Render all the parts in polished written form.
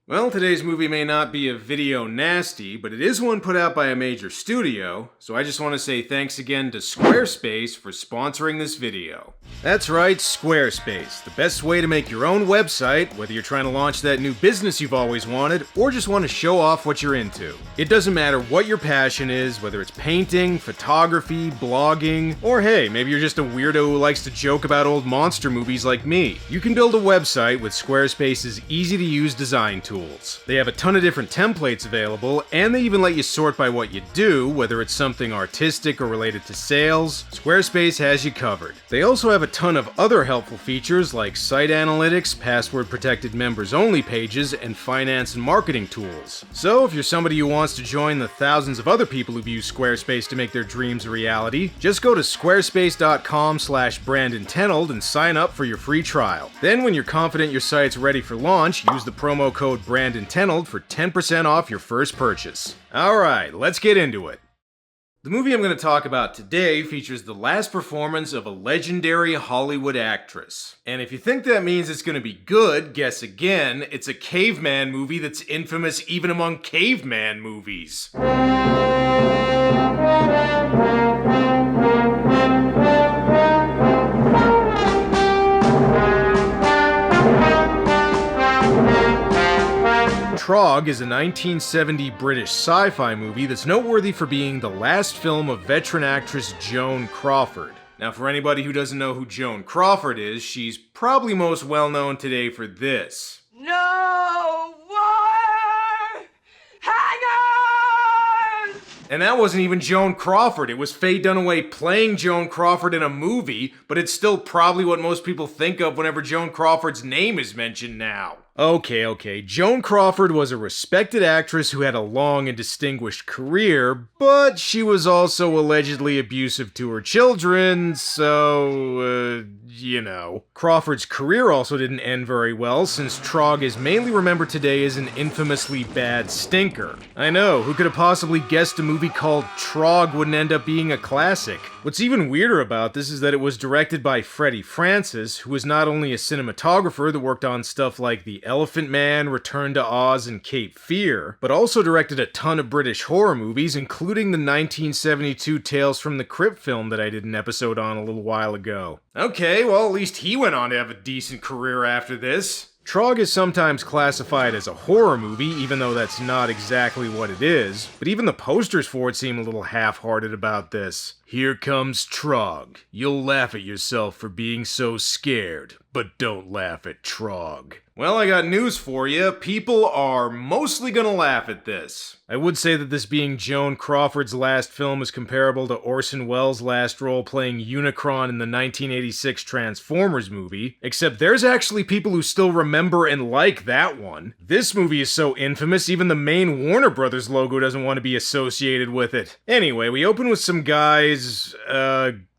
Well, today's movie may not be a video nasty, but it is one put out by a major studio, so I just want to say thanks again to Squarespace for sponsoring this video. That's right, Squarespace, the best way to make your own website, whether you're trying to launch that new business you've always wanted, or just want to show off what you're into. It doesn't matter what your passion is, whether it's painting, photography, blogging, or hey, maybe you're just a weirdo who likes to joke about old monster movies like me. You can build a website with Squarespace's easy-to-use design tools. They have a ton of different templates available, and they even let you sort by what you do, whether it's something artistic or related to sales. Squarespace has you covered. They also have a ton of other helpful features like site analytics, password-protected members-only pages, and finance and marketing tools. So if you're somebody who wants to join the thousands of other people who've used Squarespace to make their dreams a reality, just go to squarespace.com/Brandon Tenold and sign up for your free trial. Then when you're confident your site's ready for launch, use the promo code Brandon Tenold for 10% off your first purchase. Alright, let's get into it. The movie I'm going to talk about today features the last performance of a legendary Hollywood actress. And if you think that means it's going to be good, guess again, it's a caveman movie that's infamous even among caveman movies. Trog is a 1970 British sci-fi movie that's noteworthy for being the last film of veteran actress Joan Crawford. Now, for anybody who doesn't know who Joan Crawford is, she's probably most well known today for this. No war hangers! And that wasn't even Joan Crawford, it was Faye Dunaway playing Joan Crawford in a movie, but it's still probably what most people think of whenever Joan Crawford's name is mentioned now. Okay, Joan Crawford was a respected actress who had a long and distinguished career, but she was also allegedly abusive to her children, so, you know. Crawford's career also didn't end very well, since Trog is mainly remembered today as an infamously bad stinker. I know, who could have possibly guessed a movie called Trog wouldn't end up being a classic? What's even weirder about this is that it was directed by Freddie Francis, who was not only a cinematographer that worked on stuff like The Elephant Man, Return to Oz, and Cape Fear, but also directed a ton of British horror movies, including the 1972 Tales from the Crypt film that I did an episode on a little while ago. Okay, well, at least he went on to have a decent career after this. Trog is sometimes classified as a horror movie, even though that's not exactly what it is, but even the posters for it seem a little half-hearted about this. Here comes Trog. You'll laugh at yourself for being so scared, but don't laugh at Trog. Well, I got news for you. People are mostly gonna laugh at this. I would say that this being Joan Crawford's last film is comparable to Orson Welles' last role playing Unicron in the 1986 Transformers movie, except there's actually people who still remember and like that one. This movie is so infamous, even the main Warner Brothers logo doesn't want to be associated with it. Anyway, we open with some guys,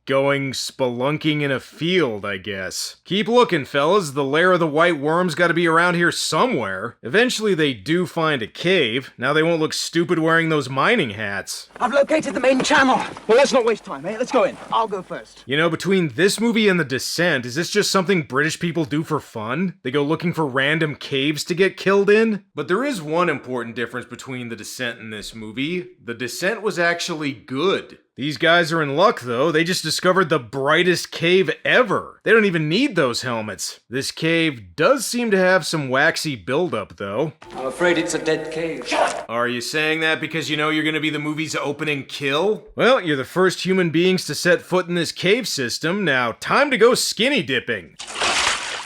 going spelunking in a field, I guess. Keep looking, fellas. The lair of the white worm's gotta be around here somewhere. Eventually they do find a cave. Now they won't look stupid wearing those mining hats. I've located the main channel. Well, let's not waste time, mate. Let's go in. I'll go first. You know, between this movie and The Descent, is this just something British people do for fun? They go looking for random caves to get killed in? But there is one important difference between The Descent and this movie. The Descent was actually good. These guys are in luck, though. They just discovered the brightest cave ever. They don't even need those helmets. This cave does seem to have some waxy buildup, though. I'm afraid it's a dead cave. Are you saying that because you know you're gonna be the movie's opening kill? Well, you're the first human beings to set foot in this cave system. Now, time to go skinny dipping.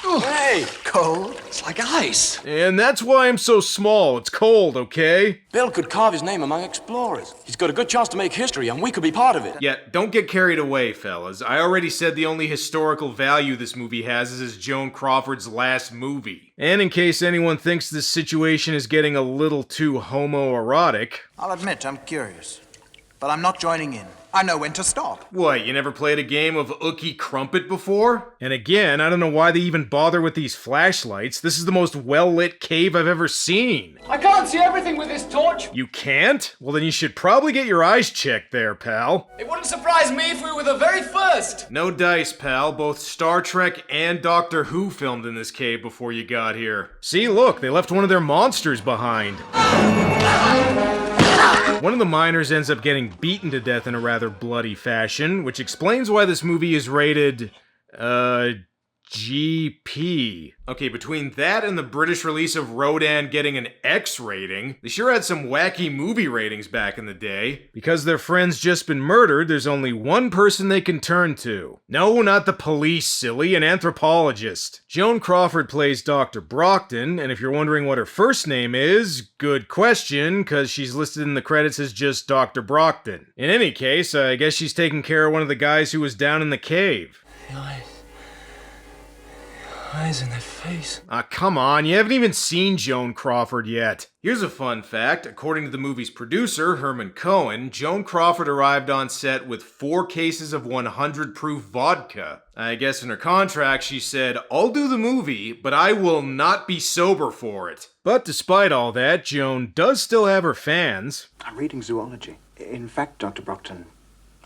Hey! Cold? It's like ice. And that's why I'm so small. It's cold, okay? Bill could carve his name among explorers. He's got a good chance to make history, and we could be part of it. Yeah, don't get carried away, fellas. I already said the only historical value this movie has is as Joan Crawford's last movie. And in case anyone thinks this situation is getting a little too homoerotic... I'll admit I'm curious, but I'm not joining in. I know when to stop. What, you never played a game of Ookie Crumpet before? And again, I don't know why they even bother with these flashlights. This is the most well-lit cave I've ever seen. I can't see everything with this torch. You can't? Well, then you should probably get your eyes checked there, pal. It wouldn't surprise me if we were the very first. No dice, pal. Both Star Trek and Doctor Who filmed in this cave before you got here. See, look, they left one of their monsters behind. One of the miners ends up getting beaten to death in a rather bloody fashion, which explains why this movie is rated, GP. Okay, between that and the British release of Rodan getting an X rating, they sure had some wacky movie ratings back in the day. Because their friend's just been murdered, there's only one person they can turn to. No, not the police, silly, an anthropologist. Joan Crawford plays Dr. Brockton, and if you're wondering what her first name is, good question, because she's listed in the credits as just Dr. Brockton. In any case, I guess she's taking care of one of the guys who was down in the cave. Eyes in their face. Come on, you haven't even seen Joan Crawford yet. Here's a fun fact. According to the movie's producer, Herman Cohen, Joan Crawford arrived on set with 4 cases of 100 proof vodka. I guess in her contract she said, "I'll do the movie, but I will not be sober for it." But despite all that, Joan does still have her fans. I'm reading zoology. In fact, Dr. Brockton,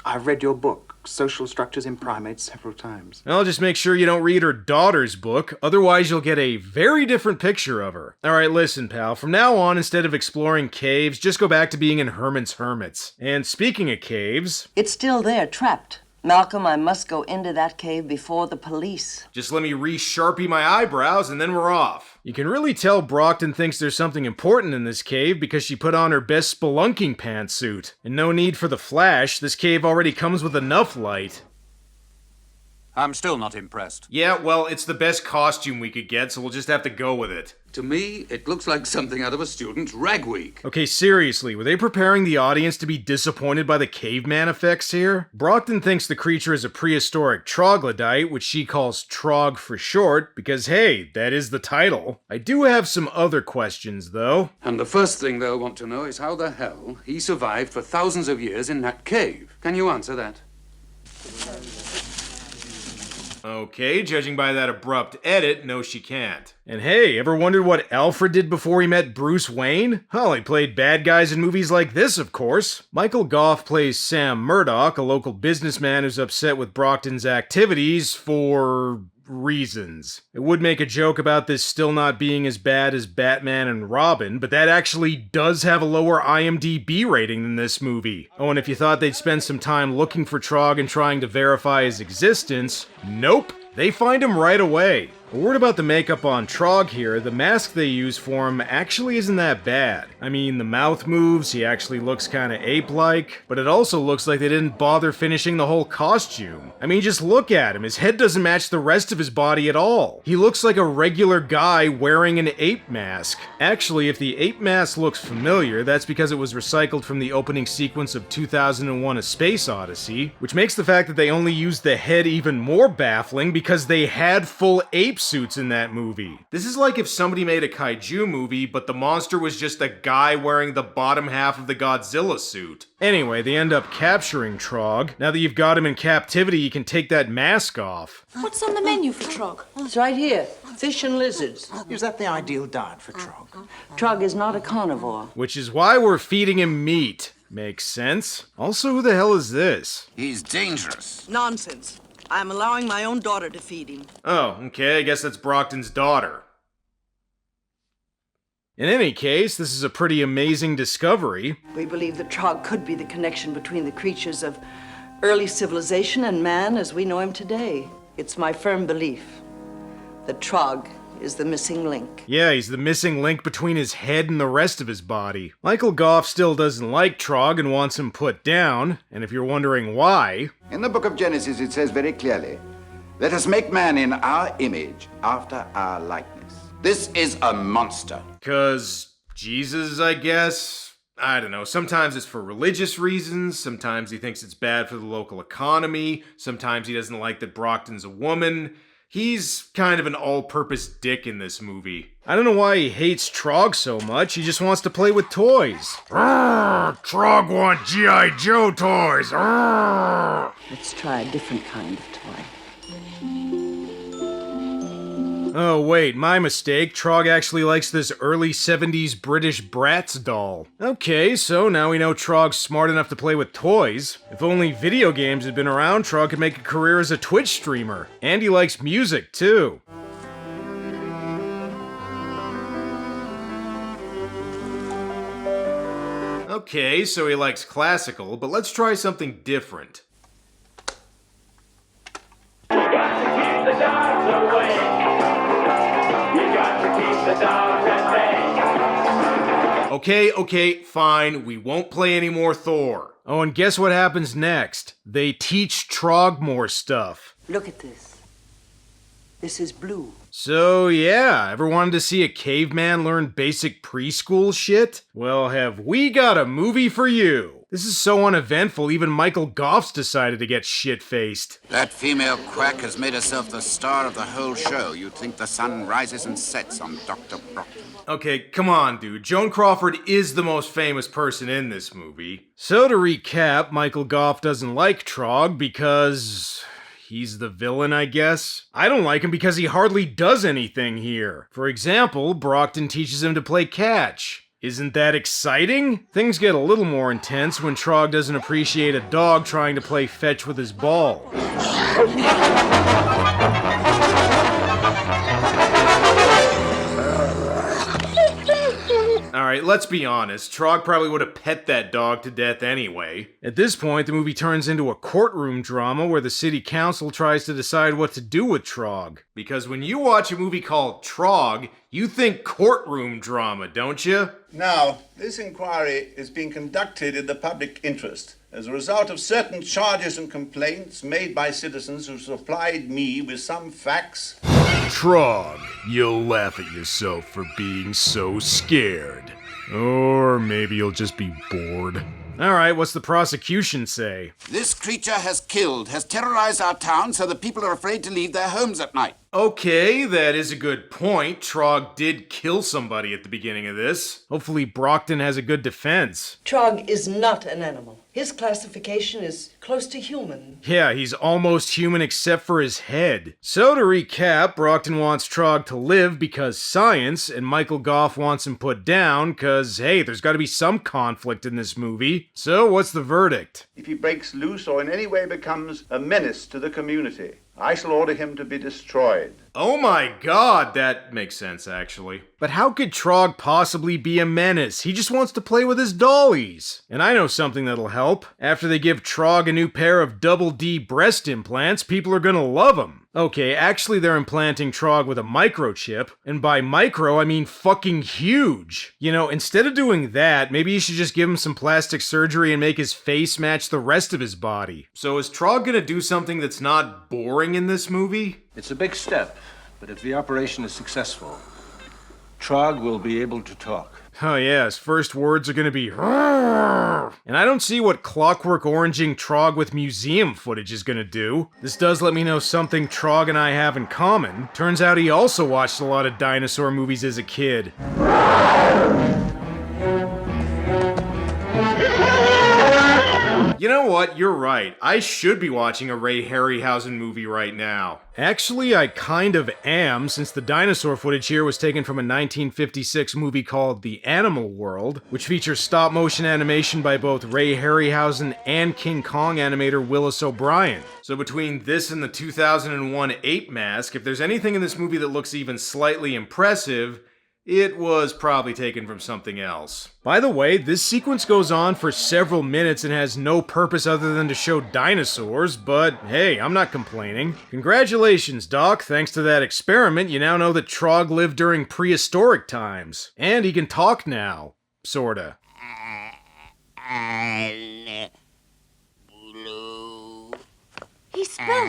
I've read your book, Social Structures in Primates, several times. I'll just make sure you don't read her daughter's book, otherwise you'll get a very different picture of her. Alright, listen, pal, from now on, instead of exploring caves, just go back to being in Herman's Hermits. And speaking of caves... It's still there, trapped. Malcolm, I must go into that cave before the police. Just let me re-sharpie my eyebrows and then we're off. You can really tell Brockton thinks there's something important in this cave because she put on her best spelunking pantsuit. And no need for the flash, this cave already comes with enough light. I'm still not impressed. Yeah, well, it's the best costume we could get, so we'll just have to go with it. To me, it looks like something out of a student's rag week. Okay, seriously, were they preparing the audience to be disappointed by the caveman effects here? Brockton thinks the creature is a prehistoric troglodyte, which she calls Trog for short, because hey, that is the title. I do have some other questions, though. And the first thing they'll want to know is how the hell he survived for thousands of years in that cave. Can you answer that? Okay, judging by that abrupt edit, no she can't. And hey, ever wondered what Alfred did before he met Bruce Wayne? Well, he played bad guys in movies like this, of course. Michael Goff plays Sam Murdoch, a local businessman who's upset with Brockton's activities for... reasons. It would make a joke about this still not being as bad as Batman and Robin, but that actually does have a lower IMDb rating than this movie. Oh, and if you thought they'd spend some time looking for Trog and trying to verify his existence, nope, they find him right away. A word about the makeup on Trog here, the mask they use for him actually isn't that bad. I mean, the mouth moves, he actually looks kinda ape-like, but it also looks like they didn't bother finishing the whole costume. I mean, just look at him, his head doesn't match the rest of his body at all. He looks like a regular guy wearing an ape mask. Actually, if the ape mask looks familiar, that's because it was recycled from the opening sequence of 2001: A Space Odyssey, which makes the fact that they only used the head even more baffling because they had full ape suits in that movie. This is like if somebody made a kaiju movie, but the monster was just a guy wearing the bottom half of the Godzilla suit. Anyway, they end up capturing Trog. Now that you've got him in captivity, you can take that mask off. What's on the menu for Trog? It's right here. Fish and lizards. Is that the ideal diet for Trog? Trog is not a carnivore. Which is why we're feeding him meat. Makes sense. Also, who the hell is this? He's dangerous. Nonsense. I'm allowing my own daughter to feed him. Oh, okay, I guess that's Brockton's daughter. In any case, this is a pretty amazing discovery. We believe that Trog could be the connection between the creatures of early civilization and man as we know him today. It's my firm belief that Trog is the missing link. Yeah, he's the missing link between his head and the rest of his body. Michael Goff still doesn't like Trog and wants him put down, and if you're wondering why... In the book of Genesis it says very clearly, "Let us make man in our image, after our likeness." This is a monster. 'Cause Jesus, I guess? I don't know, sometimes it's for religious reasons, sometimes he thinks it's bad for the local economy, sometimes he doesn't like that Brockton's a woman... He's kind of an all-purpose dick in this movie. I don't know why he hates Trog so much, he just wants to play with toys. Trog want G.I. Joe toys! Let's try a different kind of toy. Oh wait, my mistake. Trog actually likes this early 70s British Bratz doll. Okay, so now we know Trog's smart enough to play with toys. If only video games had been around, Trog could make a career as a Twitch streamer. And he likes music, too. Okay, so he likes classical, but let's try something different. Okay, fine, we won't play any more Thor. Oh, and guess what happens next? They teach Trog more stuff. Look at this. This is blue. So yeah, ever wanted to see a caveman learn basic preschool shit? Well, have we got a movie for you. This is so uneventful, even Michael Goff's decided to get shit-faced. That female quack has made herself the star of the whole show. You'd think the sun rises and sets on Dr. Brockton. Okay, come on, dude. Joan Crawford is the most famous person in this movie. So to recap, Michael Goff doesn't like Trog because he's the villain, I guess? I don't like him because he hardly does anything here. For example, Brockton teaches him to play catch. Isn't that exciting? Things get a little more intense when Trog doesn't appreciate a dog trying to play fetch with his ball. Alright, let's be honest. Trog probably would have pet that dog to death anyway. At this point, the movie turns into a courtroom drama where the city council tries to decide what to do with Trog. Because when you watch a movie called Trog, you think courtroom drama, don't you? Now, this inquiry is being conducted in the public interest as a result of certain charges and complaints made by citizens who supplied me with some facts. Trog, you'll laugh at yourself for being so scared. Or maybe you'll just be bored. Alright, what's the prosecution say? This creature has terrorized our town so that people are afraid to leave their homes at night. Okay, that is a good point. Trog did kill somebody at the beginning of this. Hopefully Brockton has a good defense. Trog is not an animal. His classification is close to human. Yeah, he's almost human except for his head. So to recap, Brockton wants Trog to live because science, and Michael Goff wants him put down because, hey, there's gotta be some conflict in this movie. So what's the verdict? If he breaks loose or in any way becomes a menace to the community, I shall order him to be destroyed. Oh my god, that makes sense, actually. But how could Trog possibly be a menace? He just wants to play with his dollies. And I know something that'll help. After they give Trog a new pair of double D breast implants, people are gonna love him. Okay, actually they're implanting Trog with a microchip, and by micro I mean fucking huge. You know, instead of doing that, maybe you should just give him some plastic surgery and make his face match the rest of his body. So is Trog gonna do something that's not boring in this movie? It's a big step, but if the operation is successful, Trog will be able to talk. Oh yeah, his first words are gonna be "Rrrr." And I don't see what clockwork oranging Trog with museum footage is gonna do. This does let me know something Trog and I have in common. Turns out he also watched a lot of dinosaur movies as a kid. You know what? You're right. I should be watching a Ray Harryhausen movie right now. Actually, I kind of am, since the dinosaur footage here was taken from a 1956 movie called The Animal World, which features stop-motion animation by both Ray Harryhausen and King Kong animator Willis O'Brien. So between this and the 2001 Ape Mask, if there's anything in this movie that looks even slightly impressive, it was probably taken from something else. By the way, this sequence goes on for several minutes and has no purpose other than to show dinosaurs, but hey, I'm not complaining. Congratulations, Doc. Thanks to that experiment, you now know that Trog lived during prehistoric times. And he can talk now. Sorta. He spoke.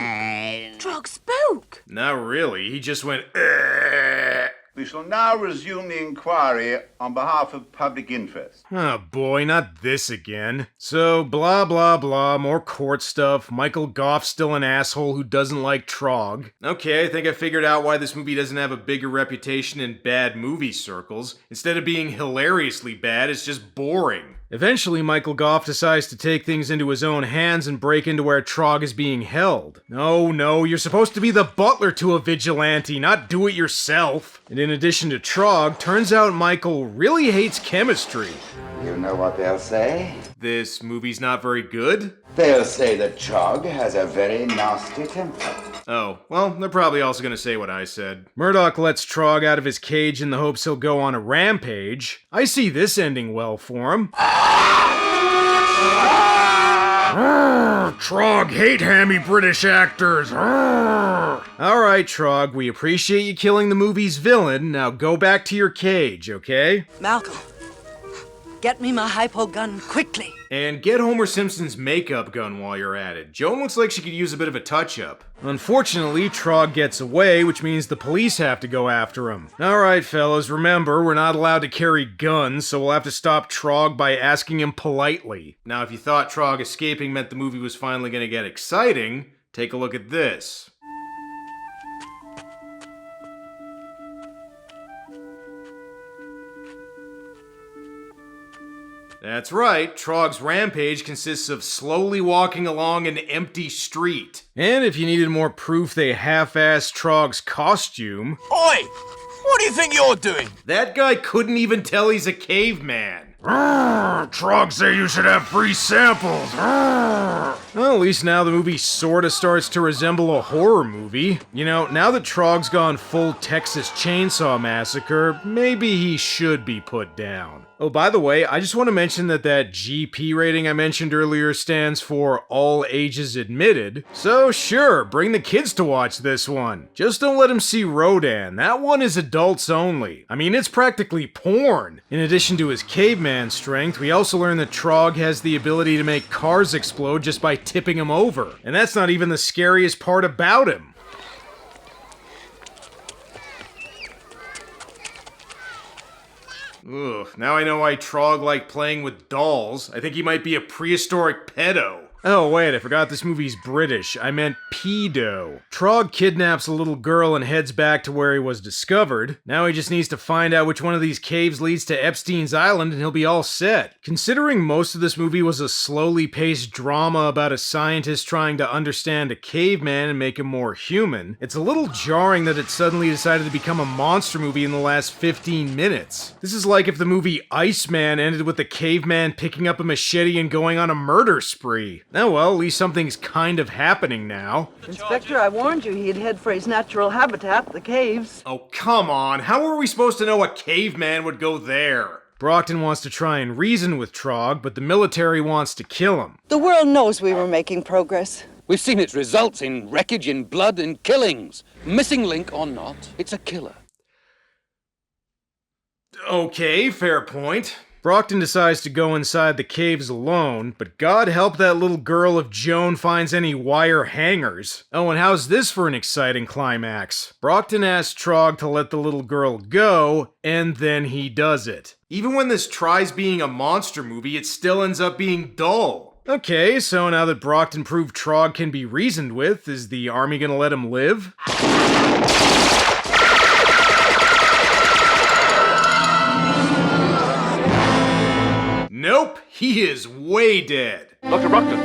Trog spoke. Not really. He just went, "Ugh." We shall now resume the inquiry on behalf of public interest. Oh boy, not this again. So, blah blah blah, more court stuff. Michael Goff's still an asshole who doesn't like Trog. Okay, I think I figured out why this movie doesn't have a bigger reputation in bad movie circles. Instead of being hilariously bad, it's just boring. Eventually, Michael Goff decides to take things into his own hands and break into where Trog is being held. No, you're supposed to be the butler to a vigilante, not do it yourself. And in addition to Trog, turns out Michael really hates chemistry. You know what they'll say? This movie's not very good? They'll say that Trog has a very nasty temper. Oh, well, they're probably also gonna say what I said. Murdoch lets Trog out of his cage in the hopes he'll go on a rampage. I see this ending well for him. Trog hate hammy British actors. Alright, Trog, we appreciate you killing the movie's villain. Now go back to your cage, okay? Malcolm, get me my hypo gun quickly. And get Homer Simpson's makeup gun while you're at it. Joan looks like she could use a bit of a touch-up. Unfortunately, Trog gets away, which means the police have to go after him. Alright, fellas, remember, we're not allowed to carry guns, so we'll have to stop Trog by asking him politely. Now, if you thought Trog escaping meant the movie was finally gonna get exciting, take a look at this. That's right, Trog's rampage consists of slowly walking along an empty street. And if you needed more proof they half-assed Trog's costume... Oi! What do you think you're doing? That guy couldn't even tell he's a caveman. Trog say you should have free samples. Well, at least now the movie sorta starts to resemble a horror movie. You know, now that Trog's gone full Texas Chainsaw Massacre, maybe he should be put down. Oh, by the way, I just want to mention that GP rating I mentioned earlier stands for All Ages Admitted. So sure, bring the kids to watch this one. Just don't let them see Rodan. That one is adults only. I mean, it's practically porn. In addition to his caveman strength, we also learn that Trog has the ability to make cars explode just by tipping them over. And that's not even the scariest part about him. Ugh, now I know why Trog liked playing with dolls. I think he might be a prehistoric pedo. Oh wait, I forgot this movie's British. I meant pedo. Trog kidnaps a little girl and heads back to where he was discovered. Now he just needs to find out which one of these caves leads to Epstein's Island and he'll be all set. Considering most of this movie was a slowly paced drama about a scientist trying to understand a caveman and make him more human, it's a little jarring that it suddenly decided to become a monster movie in the last 15 minutes. This is like if the movie Iceman ended with the caveman picking up a machete and going on a murder spree. Oh well, at least something's kind of happening now. Inspector, I warned you he'd head for his natural habitat, the caves. Oh, come on. How are we supposed to know a caveman would go there? Brockton wants to try and reason with Trog, but the military wants to kill him. The world knows we were making progress. We've seen its results in wreckage, in blood, in killings. Missing link or not, it's a killer. Okay, fair point. Brockton decides to go inside the caves alone, but God help that little girl if Joan finds any wire hangers. Oh, and how's this for an exciting climax? Brockton asks Trog to let the little girl go, and then he does it. Even when this tries being a monster movie, it still ends up being dull. Okay, so now that Brockton proved Trog can be reasoned with, is the army gonna let him live? Nope, he is way dead. Dr. Brockton,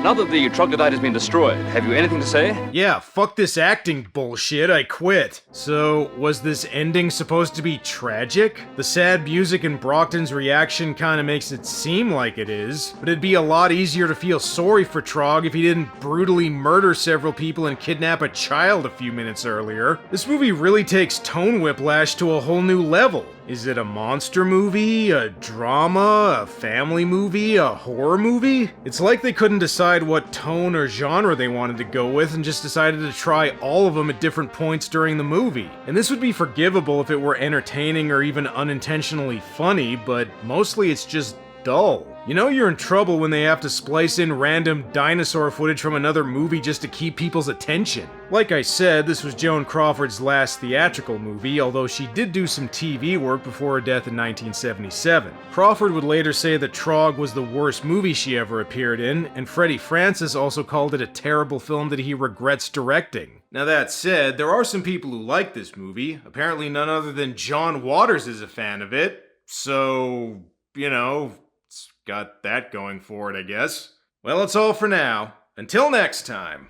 now that the troglodyte has been destroyed, have you anything to say? Yeah, fuck this acting bullshit, I quit. So, was this ending supposed to be tragic? The sad music and Brockton's reaction kinda makes it seem like it is, but it'd be a lot easier to feel sorry for Trog if he didn't brutally murder several people and kidnap a child a few minutes earlier. This movie really takes tone whiplash to a whole new level. Is it a monster movie, a drama, a family movie, a horror movie? It's like they couldn't decide what tone or genre they wanted to go with and just decided to try all of them at different points during the movie. And this would be forgivable if it were entertaining or even unintentionally funny, but mostly it's just dull. You know you're in trouble when they have to splice in random dinosaur footage from another movie just to keep people's attention. Like I said, this was Joan Crawford's last theatrical movie, although she did do some TV work before her death in 1977. Crawford would later say that Trog was the worst movie she ever appeared in, and Freddie Francis also called it a terrible film that he regrets directing. Now that said, there are some people who like this movie. Apparently none other than John Waters is a fan of it. So, you know, It's got that going for it, I guess. Well, that's all for now. Until next time.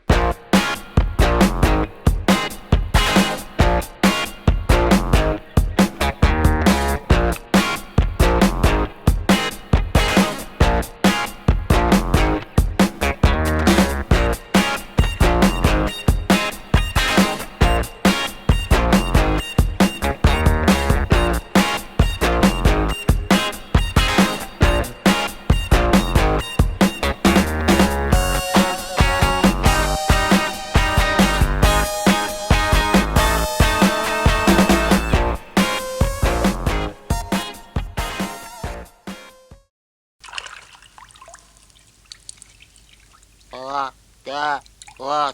What?